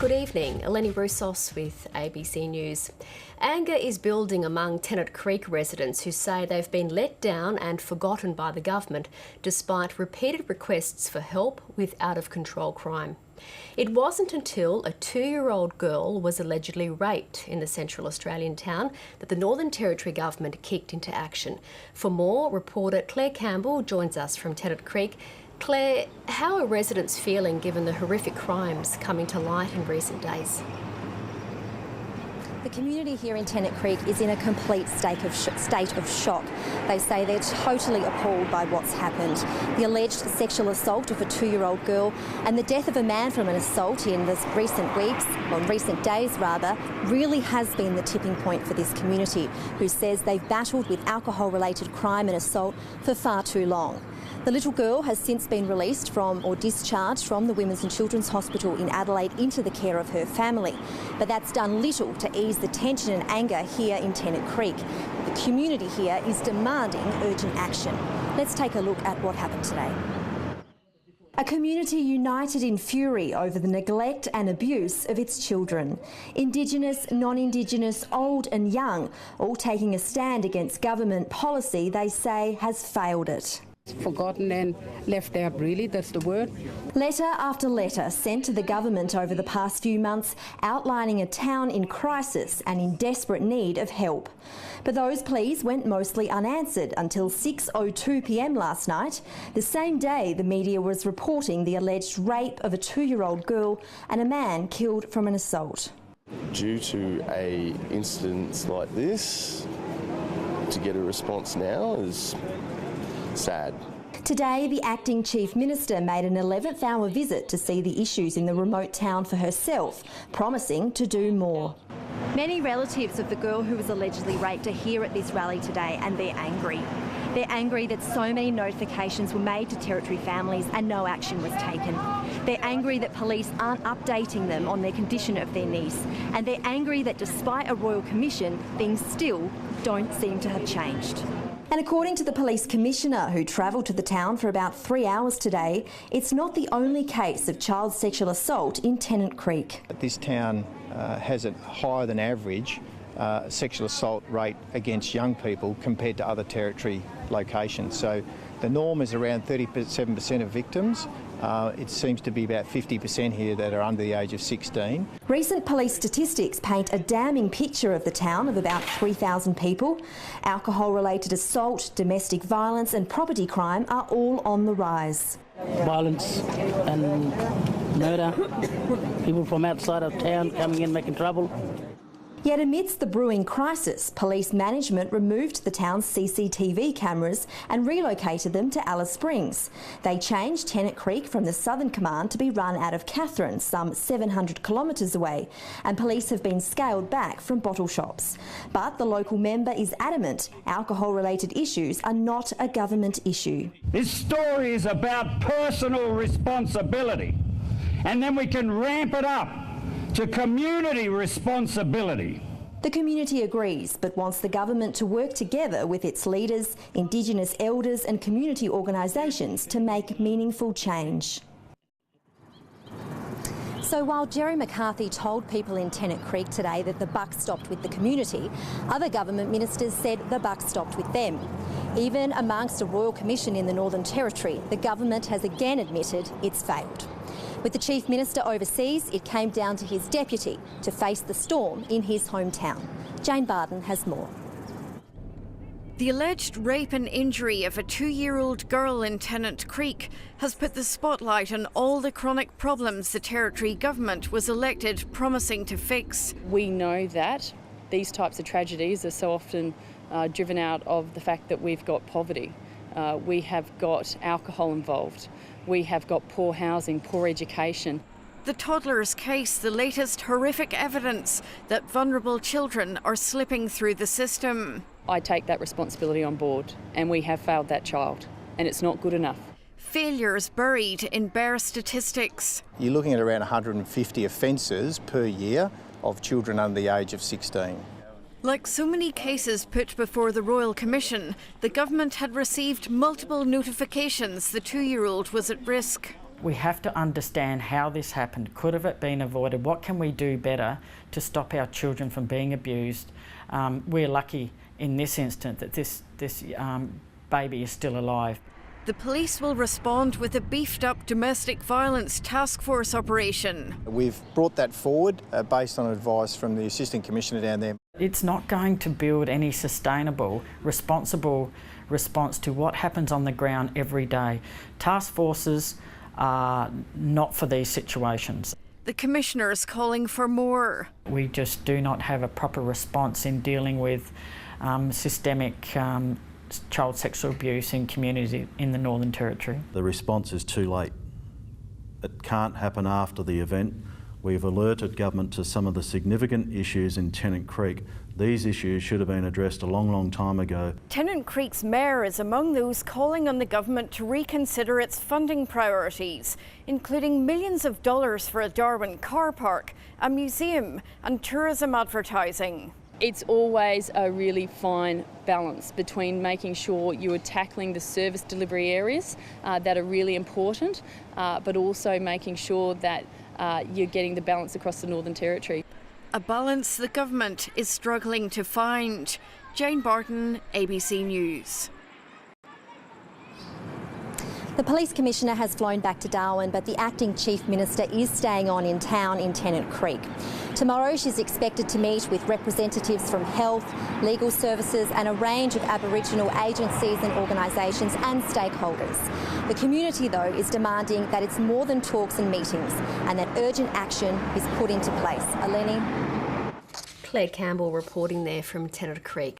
Good evening, Eleni Roussos with ABC News. Anger is building among Tennant Creek residents who say they've been let down and forgotten by the government despite repeated requests for help with out-of-control crime. It wasn't until a 2-year-old girl was allegedly raped in the Central Australian town that the Northern Territory government kicked into action. For more, reporter Claire Campbell joins us from Tennant Creek. Claire, how are residents feeling given the horrific crimes coming to light in recent days? The community here in Tennant Creek is in a complete state of shock. They say they're totally appalled by what's happened. The alleged sexual assault of a 2-year-old girl and the death of a man from an assault in the recent days rather, really has been the tipping point for this community, who says they've battled with alcohol-related crime and assault for far too long. The little girl has since been released from or discharged from the Women's and Children's Hospital in Adelaide into the care of her family. But that's done little to ease the tension and anger here in Tennant Creek. The community here is demanding urgent action. Let's take a look at what happened today. A community united in fury over the neglect and abuse of its children. Indigenous, non-Indigenous, old and young, all taking a stand against government policy they say has failed it. Forgotten and left out, really, that's the word. Letter after letter sent to the government over the past few months outlining a town in crisis and in desperate need of help. But those pleas went mostly unanswered until 6:02 p.m. last night, the same day the media was reporting the alleged rape of a 2-year-old girl and a man killed from an assault. Due to a incident like this, to get a response now is sad. Today, the acting Chief Minister made an 11th-hour visit to see the issues in the remote town for herself, promising to do more. Many relatives of the girl who was allegedly raped are here at this rally today, and they're angry. They're angry that so many notifications were made to Territory families and no action was taken. They're angry that police aren't updating them on their condition of their niece. And they're angry that despite a Royal Commission, things still don't seem to have changed. And according to the Police Commissioner, who travelled to the town for about 3 hours today, it's not the only case of child sexual assault in Tennant Creek. This town has a higher than average sexual assault rate against young people compared to other Territory locations. So the norm is around 37% of victims. It seems to be about 50% here that are under the age of 16. Recent police statistics paint a damning picture of the town of about 3,000 people. Alcohol-related assault, domestic violence and property crime are all on the rise. Violence and murder, people from outside of town coming in making trouble. Yet amidst the brewing crisis, police management removed the town's CCTV cameras and relocated them to Alice Springs. They changed Tennant Creek from the Southern Command to be run out of Katherine, some 700 kilometres away, and police have been scaled back from bottle shops. But the local member is adamant alcohol-related issues are not a government issue. This story is about personal responsibility, and then we can ramp it up to community responsibility. The community agrees, but wants the government to work together with its leaders, Indigenous elders and community organisations to make meaningful change. So while Jerry McCarthy told people in Tennant Creek today that the buck stopped with the community, other government ministers said the buck stopped with them. Even amongst a Royal Commission in the Northern Territory, the government has again admitted it's failed. With the Chief Minister overseas, it came down to his deputy to face the storm in his hometown. Jane Barden has more. The alleged rape and injury of a 2-year-old girl in Tennant Creek has put the spotlight on all the chronic problems the Territory government was elected promising to fix. We know that these types of tragedies are so often driven out of the fact that we've got poverty. We have got alcohol involved. We have got poor housing, poor education. The Toddler's case, the latest horrific evidence that vulnerable children are slipping through the system. I take that responsibility on board, and we have failed that child, and it's not good enough. Failures buried in bare statistics. You're looking at around 150 offences per year of children under the age of 16. Like so many cases put before the Royal Commission, the government had received multiple notifications the 2-year-old was at risk. We have to understand how this happened. Could have it been avoided? What can we do better to stop our children from being abused? We're lucky in this instance that this baby is still alive. The police will respond with a beefed-up domestic violence task force operation. We've brought that forward based on advice from the Assistant Commissioner down there. It's not going to build any sustainable, responsible response to what happens on the ground every day. Task forces are not for these situations. The Commissioner is calling for more. We just do not have a proper response in dealing with systemic child sexual abuse in communities in the Northern Territory. The response is too late. It can't happen after the event. We've alerted government to some of the significant issues in Tennant Creek. These issues should have been addressed a long, long time ago. Tennant Creek's mayor is among those calling on the government to reconsider its funding priorities, including millions of dollars for a Darwin car park, a museum and tourism advertising. It's always a really fine balance between making sure you are tackling the service delivery areas that are really important, but also making sure that you're getting the balance across the Northern Territory. A balance the government is struggling to find. Jane Barton, ABC News. The Police Commissioner has flown back to Darwin, but the Acting Chief Minister is staying on in town in Tennant Creek. Tomorrow she's expected to meet with representatives from health, legal services and a range of Aboriginal agencies and organisations and stakeholders. The community, though, is demanding that it's more than talks and meetings and that urgent action is put into place. Eleni? Claire Campbell reporting there from Tennant Creek.